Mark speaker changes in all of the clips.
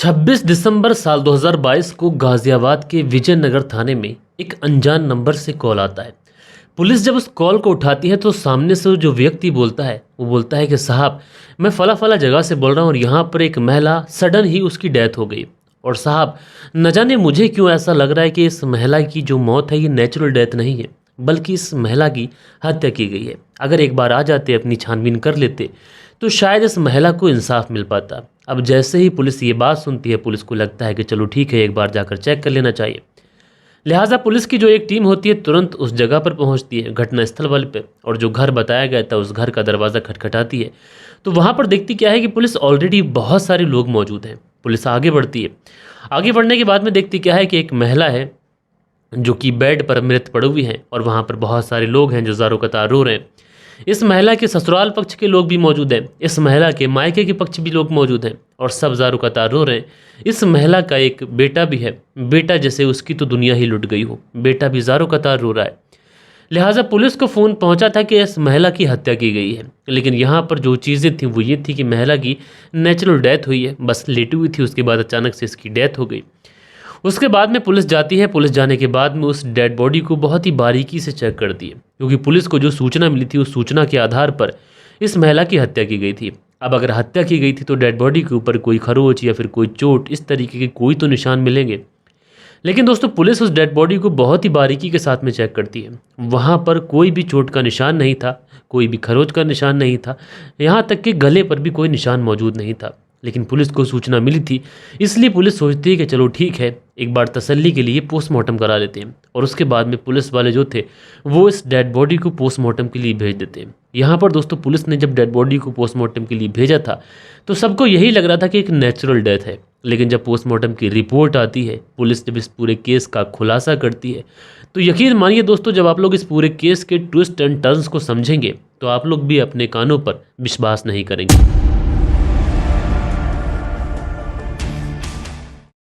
Speaker 1: 26 दिसंबर साल 2022 को गाजियाबाद के विजयनगर थाने में एक अनजान नंबर से कॉल आता है। पुलिस जब उस कॉल को उठाती है तो सामने से जो व्यक्ति बोलता है वो बोलता है कि साहब, मैं फला फला जगह से बोल रहा हूँ और यहाँ पर एक महिला सडन ही उसकी डेथ हो गई। और साहब, न जाने मुझे क्यों ऐसा लग रहा है कि इस महिला की जो मौत है ये नेचुरल डेथ नहीं है, बल्कि इस महिला की हत्या की गई है। अगर एक बार आ जाते, अपनी छानबीन कर लेते, तो शायद इस महिला को इंसाफ मिल पाता। अब जैसे ही पुलिस ये बात सुनती है, पुलिस को लगता है कि चलो ठीक है, एक बार जाकर चेक कर लेना चाहिए। लिहाजा पुलिस की जो एक टीम होती है तुरंत उस जगह पर पहुंचती है, घटनास्थल वाले पे, और जो घर बताया गया था उस घर का दरवाज़ा खटखटाती है। तो वहाँ पर देखती क्या है कि पुलिस ऑलरेडी बहुत सारे लोग मौजूद हैं। पुलिस आगे बढ़ती है। आगे बढ़ने के बाद में देखती क्या है कि एक महिला है जो कि बेड पर मृत पड़ी हुई है, और वहाँ पर बहुत सारे लोग हैं जो ज़ारो कतार रो रहे हैं। इस महिला के ससुराल पक्ष के लोग भी मौजूद हैं, इस महिला के मायके के पक्ष भी लोग मौजूद हैं, और सब ज़ारो कतार रो रहे हैं। इस महिला का एक बेटा भी है, बेटा जैसे उसकी तो दुनिया ही लुट गई हो, बेटा भी ज़ारो कतार रो रहा है। लिहाजा पुलिस को फ़ोन पहुंचा था कि इस महिला की हत्या की गई है। लेकिन यहाँ पर जो चीज़ें थी वो ये थी कि महिला की नेचुरल डेथ हुई है, बस लेटी हुई थी, उसके बाद अचानक से इसकी डेथ हो गई। उसके बाद में पुलिस जाती है। पुलिस जाने के बाद में उस डेड बॉडी को बहुत ही बारीकी से चेक करती है, क्योंकि पुलिस को जो सूचना मिली थी उस सूचना के आधार पर इस महिला की हत्या की गई थी। अब अगर हत्या की गई थी तो डेड बॉडी के ऊपर कोई खरोच या फिर कोई चोट, इस तरीके के कोई तो निशान मिलेंगे। लेकिन दोस्तों, पुलिस उस डेड बॉडी को बहुत ही बारीकी के साथ में चेक करती है। वहाँ पर कोई भी चोट का निशान नहीं था, कोई भी खरोच का निशान नहीं था, यहाँ तक कि गले पर भी कोई निशान मौजूद नहीं था। लेकिन पुलिस को सूचना मिली थी, इसलिए पुलिस सोचती है कि चलो ठीक है, एक बार तसल्ली के लिए पोस्टमार्टम करा लेते हैं। और उसके बाद में पुलिस वाले जो थे वो इस डेड बॉडी को पोस्टमार्टम के लिए भेज देते हैं। यहाँ पर दोस्तों, पुलिस ने जब डेड बॉडी को पोस्टमार्टम के लिए भेजा था तो सबको यही लग रहा था कि एक नेचुरल डेथ है। लेकिन जब पोस्टमार्टम की रिपोर्ट आती है, पुलिस जब इस पूरे केस का खुलासा करती है, तो यकीन मानिए दोस्तों, जब आप लोग इस पूरे केस के ट्विस्ट एंड टर्न्स को समझेंगे तो आप लोग भी अपने कानों पर विश्वास नहीं करेंगे।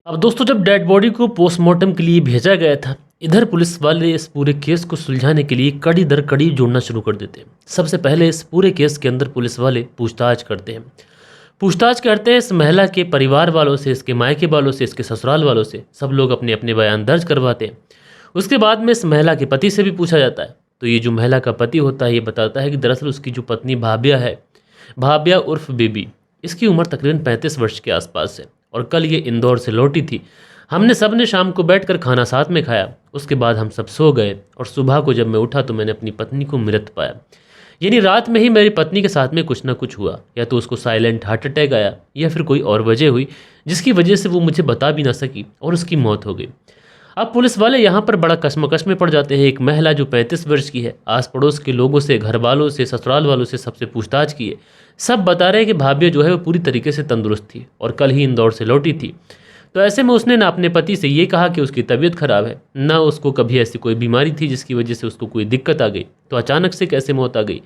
Speaker 1: अब दोस्तों, जब डेड बॉडी को पोस्टमार्टम के लिए भेजा गया था, इधर पुलिस वाले इस पूरे केस को सुलझाने के लिए कड़ी दर कड़ी जोड़ना शुरू कर देते हैं। सबसे पहले इस पूरे केस के अंदर पुलिस वाले पूछताछ करते हैं। पूछताछ करते हैं इस महिला के परिवार वालों से, इसके मायके वालों से, इसके ससुराल वालों से। सब लोग अपने अपने बयान दर्ज करवाते हैं। उसके बाद में इस महिला के पति से भी पूछा जाता है। तो ये जो महिला का पति होता है ये बताता है कि दरअसल उसकी जो पत्नी भाबिया है, भाबिया उर्फ बेबी, इसकी उम्र तकरीबन 35 वर्ष के आसपास है, और कल ये इंदौर से लौटी थी। हमने सब ने शाम को बैठकर खाना साथ में खाया। उसके बाद हम सब सो गए, और सुबह को जब मैं उठा तो मैंने अपनी पत्नी को मृत पाया। यानी रात में ही मेरी पत्नी के साथ में कुछ ना कुछ हुआ, या तो उसको साइलेंट हार्ट अटैक आया या फिर कोई और वजह हुई जिसकी वजह से वो मुझे बता भी ना सकी और उसकी मौत हो गई। अब पुलिस वाले यहाँ पर बड़ा कश्मकश में पड़ जाते हैं। एक महिला जो 35 वर्ष की है, आस पड़ोस के लोगों से, घर वालों से, ससुराल वालों से सबसे पूछताछ की है। सब बता रहे हैं कि भाभी जो है वो पूरी तरीके से तंदुरुस्त थी और कल ही इंदौर से लौटी थी। तो ऐसे में उसने ना अपने पति से ये कहा कि उसकी तबीयत खराब है, ना उसको कभी ऐसी कोई बीमारी थी जिसकी वजह से उसको कोई दिक्कत आ गई। तो अचानक से कैसे मौत आ गई?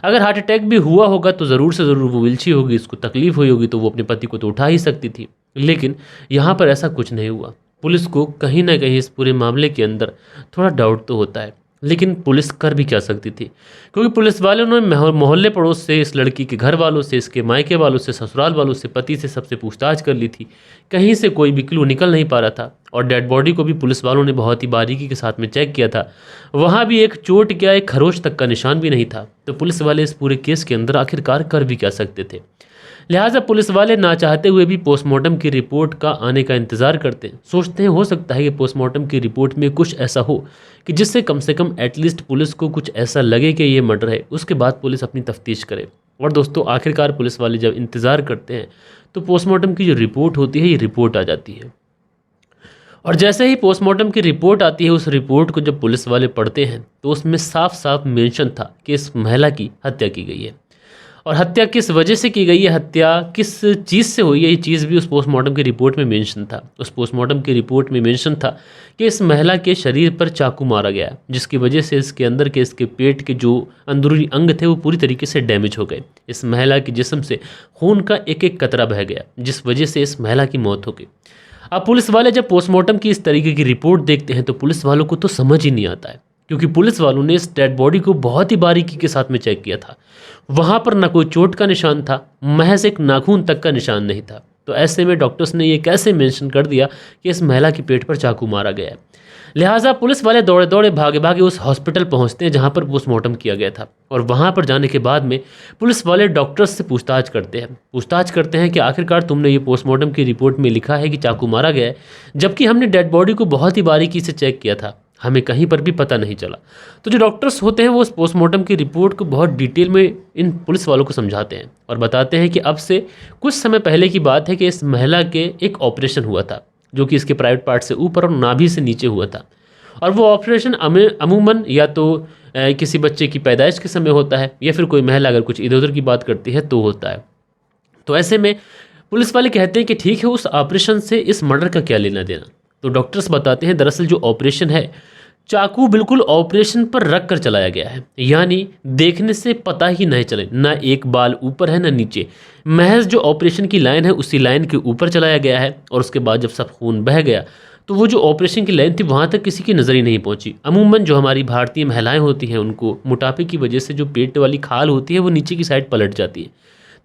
Speaker 1: अगर हार्ट अटैक भी हुआ होगा तो ज़रूर से ज़रूर वो विलची होगी, उसको तकलीफ हुई होगी, तो वो अपने पति को तो उठा ही सकती थी। लेकिन यहाँ पर ऐसा कुछ नहीं हुआ। पुलिस को कहीं ना कहीं इस पूरे मामले के अंदर थोड़ा डाउट तो होता है, लेकिन पुलिस कर भी क्या सकती थी, क्योंकि पुलिस वालों ने मोहल्ले पड़ोस से, इस लड़की के घर वालों से, इसके मायके वालों से, ससुराल वालों से, पति से, सबसे पूछताछ कर ली थी। कहीं से कोई भी क्लू निकल नहीं पा रहा था। और डेड बॉडी को भी पुलिस वालों ने बहुत ही बारीकी के साथ में चेक किया था। वहाँ भी एक चोट क्या, एक खरोच तक का निशान भी नहीं था। तो पुलिस वाले इस पूरे केस के अंदर आखिरकार कर भी क्या सकते थे। लिहाजा पुलिस वाले ना चाहते हुए भी पोस्टमार्टम की रिपोर्ट का आने का इंतज़ार करते हैं। सोचते हैं हो सकता है कि पोस्टमार्टम की रिपोर्ट में कुछ ऐसा हो कि जिससे कम से कम एटलीस्ट पुलिस को कुछ ऐसा लगे कि ये मर्डर है। उसके बाद पुलिस अपनी तफ्तीश करे। और दोस्तों, आखिरकार पुलिस वाले जब इंतज़ार करते हैं तो पोस्टमार्टम की जो रिपोर्ट होती है ये रिपोर्ट आ जाती है। और जैसे ही पोस्टमार्टम की रिपोर्ट आती है, उस रिपोर्ट को जब पुलिस वाले पढ़ते हैं तो उसमें साफ साफ मेंशन था कि इस महिला की हत्या की गई है। और हत्या किस वजह से की गई है, हत्या किस चीज़ से हुई है, ये चीज़ भी उस पोस्टमार्टम की रिपोर्ट में मेंशन था। उस पोस्टमार्टम की रिपोर्ट में मेंशन था कि इस महिला के शरीर पर चाकू मारा गया, जिसकी वजह से इसके अंदर के, इसके पेट के जो अंदरूनी अंग थे वो पूरी तरीके से डैमेज हो गए। इस महिला के जिस्म से खून का एक एक कतरा बह गया, जिस वजह से इस महिला की मौत हो गई। अब पुलिस वाले जब पोस्टमार्टम की इस तरीके की रिपोर्ट देखते हैं तो पुलिस वालों को तो समझ ही नहीं आता है, क्योंकि पुलिस वालों ने इस डेड बॉडी को बहुत ही बारीकी के साथ में चेक किया था। वहाँ पर ना कोई चोट का निशान था, महज एक नाखून तक का निशान नहीं था। तो ऐसे में डॉक्टर्स ने ये कैसे मेंशन कर दिया कि इस महिला के पेट पर चाकू मारा गया है। लिहाजा पुलिस वाले दौड़े दौड़े भागे भागे उस हॉस्पिटल पहुंचते हैं जहां पर पोस्टमार्टम किया गया था, और वहां पर जाने के बाद में पुलिस वाले डॉक्टर्स से पूछताछ करते हैं कि आखिरकार तुमने ये पोस्टमार्टम की रिपोर्ट में लिखा है कि चाकू मारा गया है, जबकि हमने डेड बॉडी को बहुत ही बारीकी से चेक किया था, हमें कहीं पर भी पता नहीं चला। तो जो डॉक्टर्स होते हैं वो उस पोस्टमार्टम की रिपोर्ट को बहुत डिटेल में इन पुलिस वालों को समझाते हैं और बताते हैं कि अब से कुछ समय पहले की बात है कि इस महिला के एक ऑपरेशन हुआ था, जो कि इसके प्राइवेट पार्ट से ऊपर और नाभि से नीचे हुआ था, और वो ऑपरेशन अमूमन या तो किसी बच्चे की पैदाइश के समय होता है, या फिर कोई महिला अगर कुछ इधर उधर की बात करती है तो होता है। तो ऐसे में पुलिस वाले कहते हैं कि ठीक है, उस ऑपरेशन से इस मर्डर का क्या लेना देना। तो डॉक्टर्स बताते हैं दरअसल जो ऑपरेशन है, चाकू बिल्कुल ऑपरेशन पर रख कर चलाया गया है, यानी देखने से पता ही नहीं चले, ना एक बाल ऊपर है ना नीचे, महज जो ऑपरेशन की लाइन है उसी लाइन के ऊपर चलाया गया है। और उसके बाद जब सब खून बह गया तो वो जो ऑपरेशन की लाइन थी वहाँ तक किसी की नज़र ही नहीं पहुँची। अमूमन जो हमारी भारतीय महिलाएं होती हैं उनको मोटापे की वजह से जो पेट वाली खाल होती है वो नीचे की साइड पलट जाती है,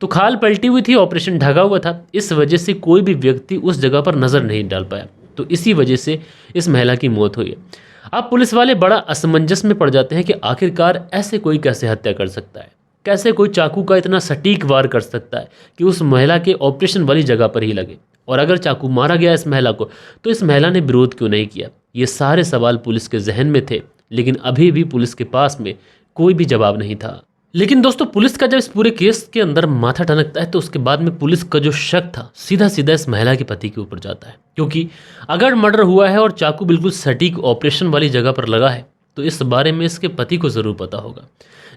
Speaker 1: तो खाल पलटी हुई थी, ऑपरेशन ढका हुआ था, इस वजह से कोई भी व्यक्ति उस जगह पर नज़र नहीं डाल पाया, तो इसी वजह से इस महिला की मौत हुई है। अब पुलिस वाले बड़ा असमंजस में पड़ जाते हैं कि आखिरकार ऐसे कोई कैसे हत्या कर सकता है, कैसे कोई चाकू का इतना सटीक वार कर सकता है कि उस महिला के ऑपरेशन वाली जगह पर ही लगे, और अगर चाकू मारा गया इस महिला को तो इस महिला ने विरोध क्यों नहीं किया। ये सारे सवाल पुलिस के जहन में थे, लेकिन अभी भी पुलिस के पास में कोई भी जवाब नहीं था। लेकिन दोस्तों, पुलिस का जब इस पूरे केस के अंदर माथा ठनकता है तो उसके बाद में पुलिस का जो शक था सीधा सीधा इस महिला के पति के ऊपर जाता है, क्योंकि अगर मर्डर हुआ है और चाकू बिल्कुल सटीक ऑपरेशन वाली जगह पर लगा है तो इस बारे में इसके पति को ज़रूर पता होगा।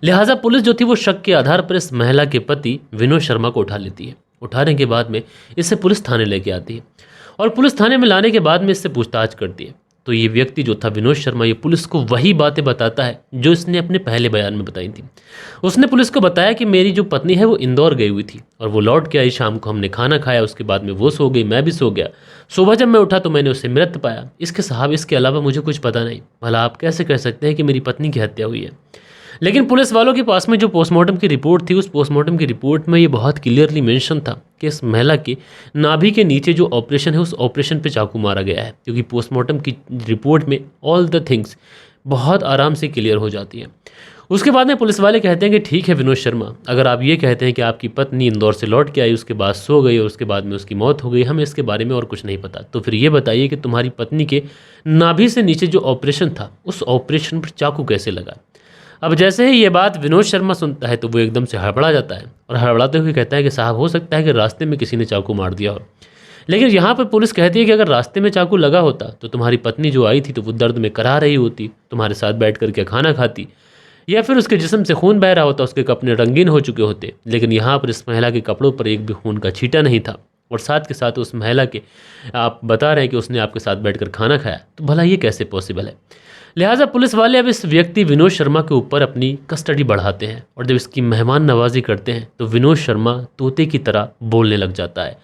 Speaker 1: लिहाजा पुलिस जो थी वो शक के आधार पर इस महिला के पति विनोद शर्मा को उठा लेती है। उठाने के बाद में इसे पुलिस थाने लेके आती है, और पुलिस थाने में लाने के बाद में इससे पूछताछ करती है। तो ये व्यक्ति जो था विनोद शर्मा, ये पुलिस को वही बातें बताता है जो इसने अपने पहले बयान में बताई थी। उसने पुलिस को बताया कि मेरी जो पत्नी है वो इंदौर गई हुई थी और वो लौट के आई, शाम को हमने खाना खाया, उसके बाद में वो सो गई, मैं भी सो गया, सुबह जब मैं उठा तो मैंने उसे मृत पाया। इसके अलावा मुझे कुछ पता नहीं। भला आप कैसे कह सकते हैं कि मेरी पत्नी की हत्या हुई है। लेकिन पुलिस वालों के पास में जो पोस्टमार्टम की रिपोर्ट थी, उस पोस्टमार्टम की रिपोर्ट में ये बहुत क्लियरली मेंशन था कि इस महिला के नाभि के नीचे जो ऑपरेशन है उस ऑपरेशन पे चाकू मारा गया है, क्योंकि पोस्टमार्टम की रिपोर्ट में ऑल द थिंग्स बहुत आराम से क्लियर हो जाती हैं। उसके बाद में पुलिस वाले कहते हैं कि ठीक है विनोद शर्मा, अगर आप ये कहते हैं कि आपकी पत्नी इंदौर से लौट के आई, उसके बाद सो गई और उसके बाद में उसकी मौत हो गई, हमें इसके बारे में और कुछ नहीं पता, तो फिर ये बताइए कि तुम्हारी पत्नी के नाभि से नीचे जो ऑपरेशन था उस ऑपरेशन पर चाकू कैसे लगा। अब जैसे ही ये बात विनोद शर्मा सुनता है तो वो एकदम से हड़बड़ा जाता है और हड़बड़ाते हुए कहता है कि साहब, हो सकता है कि रास्ते में किसी ने चाकू मार दिया हो। लेकिन यहाँ पर पुलिस कहती है कि अगर रास्ते में चाकू लगा होता तो तुम्हारी पत्नी जो आई थी तो वो दर्द में कराह रही होती, तुम्हारे साथ बैठ करके खाना खाती, या फिर उसके जिस्म से खून बह रहा होता, उसके कपड़े रंगीन हो चुके होते। लेकिन यहाँ पर इस महिला के कपड़ों पर एक भी खून का छींटा नहीं था, और साथ के साथ उस महिला के आप बता रहे हैं कि उसने आपके साथ बैठकर खाना खाया, तो भला ये कैसे पॉसिबल है। लिहाजा पुलिस वाले अब इस व्यक्ति विनोद शर्मा के ऊपर अपनी कस्टडी बढ़ाते हैं, और जब इसकी मेहमान नवाजी करते हैं तो विनोद शर्मा तोते की तरह बोलने लग जाता है।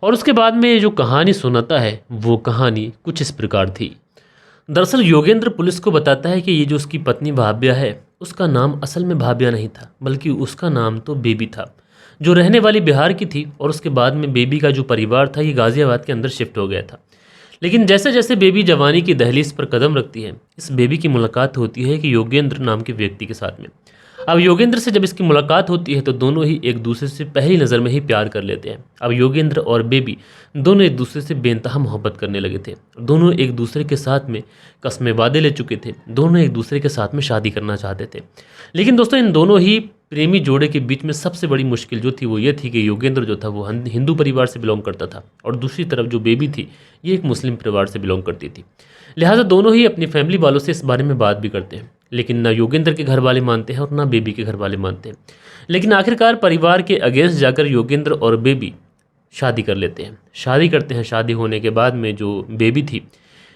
Speaker 1: और उसके बाद में जो कहानी सुनाता है वो कहानी कुछ इस प्रकार थी। दरअसल योगेंद्र पुलिस को बताता है कि ये जो उसकी पत्नी भाव्या है, उसका नाम असल में भाव्या नहीं था, बल्कि उसका नाम तो बेबी था, जो रहने वाली बिहार की थी। और उसके बाद में बेबी का जो परिवार था ये गाज़ियाबाद के अंदर शिफ्ट हो गया था। लेकिन जैसे जैसे बेबी जवानी की दहलीज पर कदम रखती है, इस बेबी की मुलाकात होती है कि योगेंद्र नाम के व्यक्ति के साथ में। अब योगेंद्र से जब इसकी मुलाकात होती है तो दोनों ही एक दूसरे से पहली नज़र में ही प्यार कर लेते हैं। अब योगेंद्र और बेबी दोनों एक दूसरे से बेइंतहा मोहब्बत करने लगे थे। दोनों एक दूसरे के साथ में कस्में वादे ले चुके थे, दोनों एक दूसरे के साथ में शादी करना चाहते थे। लेकिन दोस्तों, इन दोनों ही प्रेमी जोड़े के बीच में सबसे बड़ी मुश्किल जो थी वो ये थी कि योगेंद्र जो था वो हिंदू परिवार से बिलोंग करता था, और दूसरी तरफ जो बेबी थी ये एक मुस्लिम परिवार से बिलोंग करती थी। लिहाजा दोनों ही अपनी फैमिली वालों से इस बारे में बात भी करते हैं, लेकिन ना योगेंद्र के घर वाले मानते हैं और ना बेबी के घर वाले मानते हैं। लेकिन आखिरकार परिवार के अगेंस्ट जाकर योगेंद्र और बेबी शादी कर लेते हैं, शादी करते हैं। शादी होने के बाद में जो बेबी थी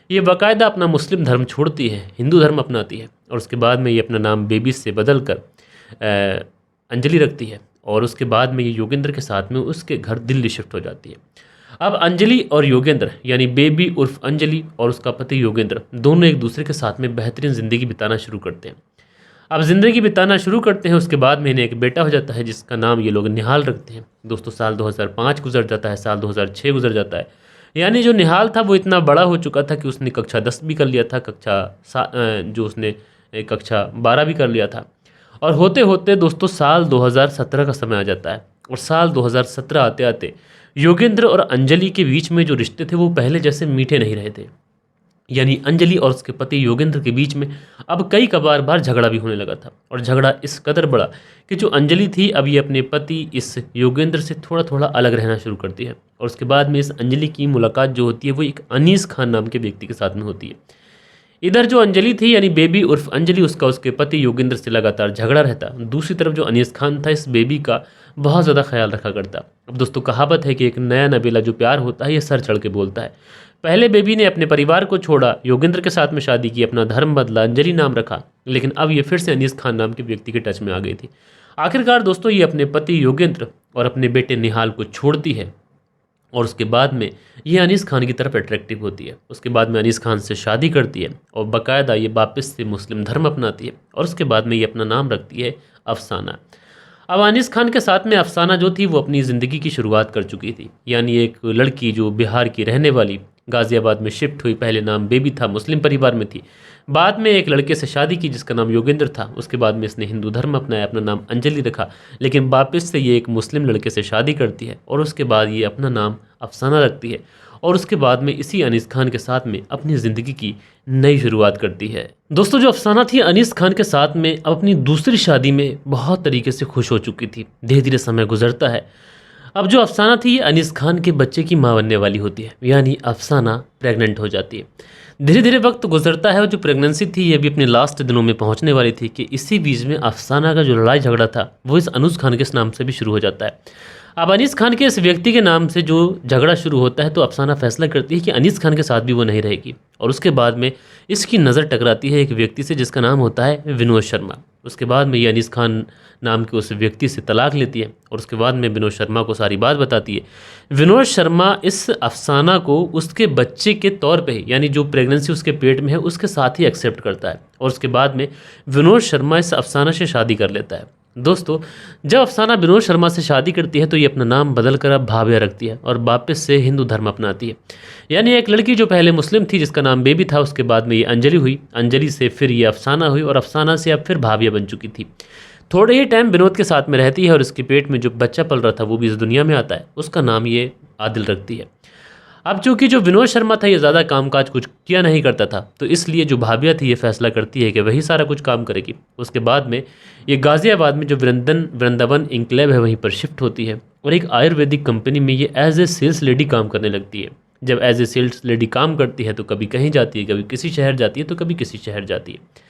Speaker 1: ये बाकायदा अपना मुस्लिम धर्म छोड़ती है, हिंदू धर्म अपनाती है, और उसके बाद में ये अपना नाम बेबी से बदल कर अंजलि रखती है, और उसके बाद में ये योगेंद्र के साथ में उसके घर दिल्ली शिफ्ट हो जाती है। अब अंजलि और योगेंद्र यानी बेबी उर्फ अंजलि और उसका पति योगेंद्र दोनों एक दूसरे के साथ में बेहतरीन ज़िंदगी बिताना शुरू करते हैं। अब ज़िंदगी बिताना शुरू करते हैं। उसके बाद में इन्हें एक बेटा हो जाता है जिसका नाम ये लोग निहाल रखते हैं। दोस्तों साल 2005 गुजर जाता है, साल 2006 गुजर जाता है। यानी जो निहाल था वो इतना बड़ा हो चुका था कि उसने कक्षा 10 भी कर लिया था, जो उसने कक्षा 12 भी कर लिया था। और होते होते दोस्तों साल 2017 का समय आ जाता है। और साल 2017 आते आते योगेंद्र और अंजलि के बीच में जो रिश्ते थे वो पहले जैसे मीठे नहीं रहे थे। यानी अंजलि और उसके पति योगेंद्र के बीच में अब कई बार झगड़ा भी होने लगा था। और झगड़ा इस कदर बड़ा कि जो अंजलि थी अब ये अपने पति इस योगेंद्र से थोड़ा थोड़ा अलग रहना शुरू करती है। और उसके बाद में इस अंजलि की मुलाकात जो होती है वो एक अनीस खान नाम के व्यक्ति के साथ में होती है। इधर जो अंजलि थी यानी बेबी उर्फ अंजलि, उसका उसके पति योगेंद्र से लगातार झगड़ा रहता। दूसरी तरफ जो अनीस खान था इस बेबी का बहुत ज़्यादा ख्याल रखा करता। अब दोस्तों कहावत है कि एक नया नबेला जो प्यार होता है ये सर चढ़ के बोलता है। पहले बेबी ने अपने परिवार को छोड़ा, योगेंद्र के साथ में शादी की, अपना धर्म बदला, अंजलि नाम रखा, लेकिन अब ये फिर से अनीस खान नाम के व्यक्ति के टच में आ गई थी। आखिरकार दोस्तों ये अपने पति योगेंद्र और अपने बेटे निहाल को छोड़ती है। और उसके बाद में ये अनीस खान की तरफ अट्रैक्टिव होती है। उसके बाद में अनीस खान से शादी करती है और बाकायदा ये वापस से मुस्लिम धर्म अपनाती है। और उसके बाद में ये अपना नाम रखती है अफसाना। अब अनीस खान के साथ में अफसाना जो थी वो अपनी ज़िंदगी की शुरुआत कर चुकी थी। यानी एक लड़की जो बिहार की रहने वाली, गाज़ियाबाद में शिफ्ट हुई, पहले नाम बेबी था, मुस्लिम परिवार में थी, बाद में एक लड़के से शादी की जिसका नाम योगेंद्र था। उसके बाद में इसने हिंदू धर्म अपनाया, अपना नाम अंजलि रखा, लेकिन वापस से ये एक मुस्लिम लड़के से शादी करती है और उसके बाद ये अपना नाम अफसाना रखती है। और उसके बाद में इसी अनीस खान के साथ में अपनी ज़िंदगी की नई शुरुआत करती है। दोस्तों जो अफसाना थी अनीस खान के साथ में अब अपनी दूसरी शादी में बहुत तरीके से खुश हो चुकी थी। धीरे धीरे समय गुजरता है। अब जो अफसाना थी ये अनीस खान के बच्चे की माँ बनने वाली होती है, यानी अफसाना प्रेग्नेंट हो जाती है। धीरे धीरे वक्त गुजरता है और जो प्रेगनेंसी थी ये भी अपने लास्ट दिनों में पहुंचने वाली थी कि इसी बीच में अफसाना का जो लड़ाई झगड़ा था वो इस अनुज खान के नाम से भी शुरू हो जाता है। अब अनीस खान के इस व्यक्ति के नाम से जो झगड़ा शुरू होता है तो अफसाना फैसला करती है कि अनीस खान के साथ भी वो नहीं रहेगी। और उसके बाद में इसकी नज़र टकराती है एक व्यक्ति से जिसका नाम होता है विनोद शर्मा। उसके बाद में ये अनीस खान नाम के उस व्यक्ति से तलाक लेती है और उसके बाद में विनोद शर्मा को सारी बात बताती है। विनोद शर्मा इस अफसाना को उसके बच्चे के तौर पे यानी जो प्रेगनेंसी उसके पेट में है उसके साथ ही एक्सेप्ट करता है। और उसके बाद में विनोद शर्मा इस अफसाना से शादी कर लेता है। दोस्तों जब अफसाना विनोद शर्मा से शादी करती है तो ये अपना नाम बदल कर अब भाव्या रखती है और वापस से हिंदू धर्म अपनाती है। यानी एक लड़की जो पहले मुस्लिम थी जिसका नाम बेबी था, उसके बाद में ये अंजलि हुई, अंजलि से फिर ये अफसाना हुई और अफसाना से अब फिर भाव्या बन चुकी थी। थोड़े ही टाइम विनोद के साथ में रहती है और इसके पेट में जो बच्चा पल रहा था वो भी इस दुनिया में आता है। उसका नाम ये आदिल रखती है। अब चूंकि जो विनोद शर्मा था ये ज़्यादा कामकाज कुछ किया नहीं करता था तो इसलिए जो भाव्या थी ये फैसला करती है कि वही सारा कुछ काम करेगी। उसके बाद में ये गाज़ियाबाद में जो वृंदावन इंक्लेव है वहीं पर शिफ्ट होती है और एक आयुर्वेदिक कंपनी में ये एज ए सेल्स लेडी काम करने लगती है। जब एज ए सेल्स लेडी काम करती है तो कभी कहीं जाती है, कभी किसी शहर जाती है तो कभी किसी शहर जाती है।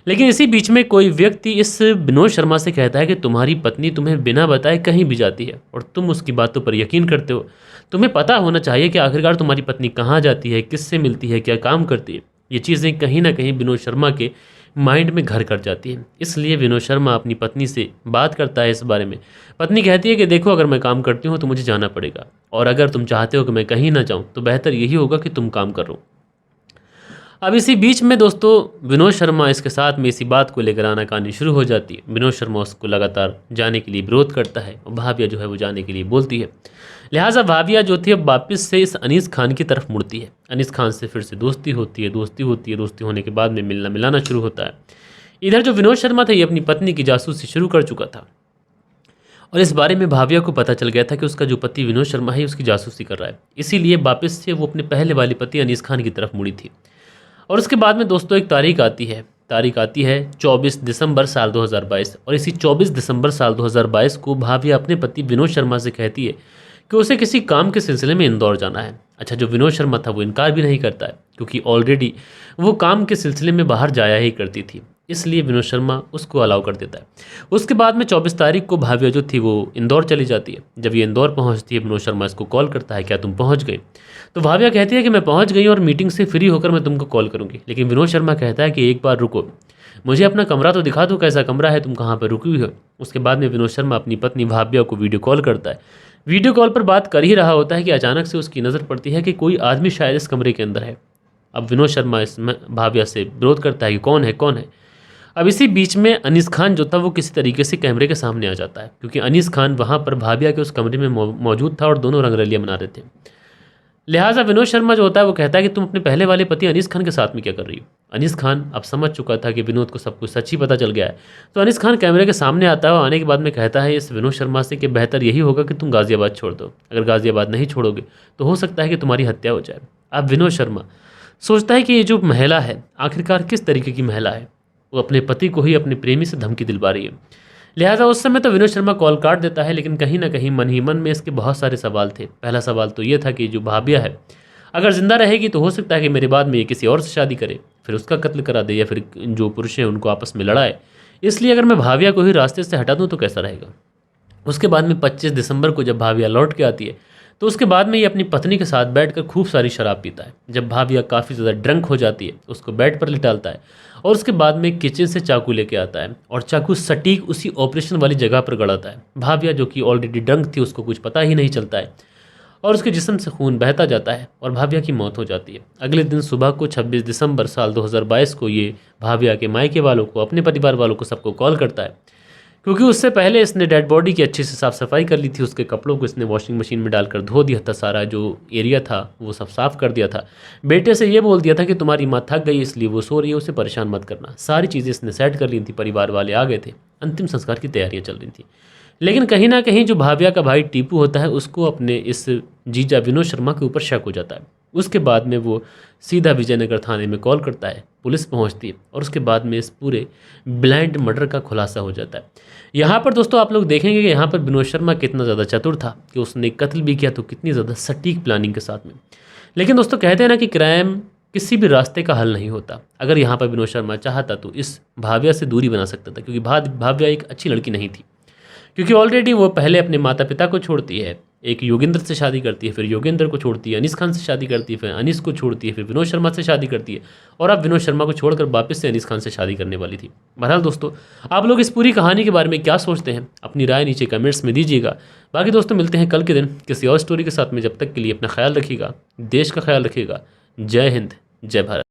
Speaker 1: लेकिन इसी बीच में कोई व्यक्ति इस विनोद शर्मा से कहता है कि तुम्हारी पत्नी तुम्हें बिना बताए कहीं भी जाती है और तुम उसकी बातों पर यकीन करते हो। तुम्हें पता होना चाहिए कि आखिरकार तुम्हारी पत्नी कहाँ जाती है, किससे मिलती है, क्या काम करती है। ये चीज़ें कहीं ना कहीं विनोद शर्मा के माइंड में घर कर जाती है। इसलिए विनोद शर्मा अपनी पत्नी से बात करता है इस बारे में। पत्नी कहती है कि देखो अगर मैं काम करती हूँ तो मुझे जाना पड़ेगा और अगर तुम चाहते हो कि मैं कहीं ना जाऊँ तो बेहतर यही होगा कि तुम काम करो। अब इसी बीच में दोस्तों विनोद शर्मा इसके साथ में इसी बात को लेकर आनाकानी शुरू हो जाती है। विनोद शर्मा उसको लगातार जाने के लिए विरोध करता है और भाव्या जो है वो जाने के लिए बोलती है। लिहाजा भाव्या जो थी अब वापस से इस अनीस खान की तरफ मुड़ती है। अनीस खान से फिर से दोस्ती होती है, दोस्ती होने के बाद में मिलना मिलाना शुरू होता है। इधर जो विनोद शर्मा था ये अपनी पत्नी की जासूसी शुरू कर चुका था और इस बारे में भाव्या को पता चल गया था कि उसका जो पति विनोद शर्मा है उसकी जासूसी कर रहा है। इसीलिए वापस से वो अपने पहले वाले पति अनीस खान की तरफ मुड़ी थी। और उसके बाद में दोस्तों एक तारीख आती है 24 दिसंबर साल 2022 और इसी 24 दिसंबर साल 2022 को भाव्या अपने पति विनोद शर्मा से कहती है कि उसे किसी काम के सिलसिले में इंदौर जाना है। अच्छा जो विनोद शर्मा था वो इनकार भी नहीं करता है क्योंकि ऑलरेडी वो काम के सिलसिले में बाहर जाया ही करती थी, इसलिए विनोद शर्मा उसको अलाउ कर देता है। उसके बाद में 24 तारीख को भाव्या जो थी वो इंदौर चली जाती है। जब ये इंदौर पहुंचती है विनोद शर्मा इसको कॉल करता है, क्या तुम पहुंच गई? तो भाव्या कहती है कि मैं पहुंच गई और मीटिंग से फ्री होकर मैं तुमको कॉल करूंगी। लेकिन विनोद शर्मा कहता है कि एक बार रुको, मुझे अपना कमरा तो दिखा दो, कैसा कमरा है, तुम कहाँ पर रुकी हुई हो। उसके बाद में विनोद शर्मा अपनी पत्नी भाव्या को वीडियो कॉल करता है। वीडियो कॉल पर बात कर ही रहा होता है कि अचानक से उसकी नज़र पड़ती है कि कोई आदमी शायद इस कमरे के अंदर है। अब विनोद शर्मा इस भाव्या से विरोध करता है कि कौन है। अब इसी बीच में अनीस खान जो था वो किसी तरीके से कैमरे के सामने आ जाता है, क्योंकि अनीस खान वहाँ पर भाभिया के उस कमरे में मौजूद था और दोनों रंगरलियाँ मना रहे थे। लिहाजा विनोद शर्मा जो होता है वो कहता है कि तुम अपने पहले वाले पति अनीस खान के साथ में क्या कर रही हो। अनीस खान अब समझ चुका था कि विनोद को सब कुछ सच ही पता चल गया है, तो अनीस खान कैमरे के सामने आता है और आने के बाद में कहता है इस विनोद शर्मा से कि बेहतर यही होगा कि तुम गाजियाबाद छोड़ दो। अगर गाजियाबाद नहीं छोड़ोगे तो हो सकता है कि तुम्हारी हत्या हो जाए। अब विनोद शर्मा सोचता है कि ये जो महिला है आखिरकार किस तरीके की महिला है, वो अपने पति को ही अपने प्रेमी से धमकी दिलवा रही है। लिहाजा उस समय तो विनोद शर्मा कॉल काट देता है, लेकिन कहीं ना कहीं मन ही मन में इसके बहुत सारे सवाल थे। पहला सवाल तो ये था कि जो भाभिया है अगर जिंदा रहेगी तो हो सकता है कि मेरे बाद में ये किसी और से शादी करे, फिर उसका कत्ल करा दे या फिर जो पुरुष हैं उनको आपस में लड़ाए। इसलिए अगर मैं भाभिया को ही रास्ते से हटा दूँ तो कैसा रहेगा। उसके बाद में 25 दिसंबर को जब भाभिया लौट के आती है तो उसके बाद में ये अपनी पत्नी के साथ बैठकर खूब सारी शराब पीता है। जब भाभिया काफ़ी ज़्यादा ड्रंक हो जाती है उसको बेड पर लिटालता है और उसके बाद में किचन से चाकू लेके आता है और चाकू सटीक उसी ऑपरेशन वाली जगह पर गड़ाता है। भाभिया जो कि ऑलरेडी ड्रंक थी उसको कुछ पता ही नहीं चलता है और उसके जिस्म से खून बहता जाता है और भाभिया की मौत हो जाती है। अगले दिन सुबह को 26 दिसंबर साल 2022 को ये भाभिया के मायके वालों को, अपने परिवार वालों को, सबको कॉल करता है, क्योंकि उससे पहले इसने डेड बॉडी की अच्छे से साफ़ सफाई कर ली थी। उसके कपड़ों को इसने वॉशिंग मशीन में डालकर धो दिया था, सारा जो एरिया था वो सब साफ़ कर दिया था। बेटे से ये बोल दिया था कि तुम्हारी माँ थक गई इसलिए वो सो रही है, उसे परेशान मत करना। सारी चीज़ें इसने सेट कर ली थी, परिवार वाले आ गए थे, अंतिम संस्कार की तैयारियाँ चल रही थी। लेकिन कहीं ना कहीं जो भाभिया का भाई टीपू होता है उसको अपने इस जीजा विनोद शर्मा के ऊपर शक हो जाता है। उसके बाद में वो सीधा विजयनगर थाने में कॉल करता है, पुलिस पहुंचती है और उसके बाद में इस पूरे ब्लाइंड मर्डर का खुलासा हो जाता है। यहाँ पर दोस्तों आप लोग देखेंगे कि यहाँ पर विनोद शर्मा कितना ज़्यादा चतुर था कि उसने कत्ल भी किया तो कितनी ज़्यादा सटीक प्लानिंग के साथ में। लेकिन दोस्तों कहते हैं ना कि क्राइम किसी भी रास्ते का हल नहीं होता। अगर यहाँ पर विनोद शर्मा चाहता तो इस भाभिया से दूरी बना सकता था, क्योंकि भाभिया एक अच्छी लड़की नहीं थी, क्योंकि ऑलरेडी वो पहले अपने माता पिता को छोड़ती है, एक योगेंद्र से शादी करती है, फिर योगेंद्र को छोड़ती है, अनीस खान से शादी करती है, फिर अनीस को छोड़ती है, फिर विनोद शर्मा से शादी करती है और अब विनोद शर्मा को छोड़कर वापस से अनीस खान से शादी करने वाली थी। बहरहाल दोस्तों आप लोग इस पूरी कहानी के बारे में क्या सोचते हैं, अपनी राय नीचे कमेंट्स में दीजिएगा। बाकी दोस्तों मिलते हैं कल के दिन किसी और स्टोरी के साथ में। जब तक के लिए अपना ख्याल रखिएगा, देश का ख्याल रखिएगा। जय हिंद, जय भारत।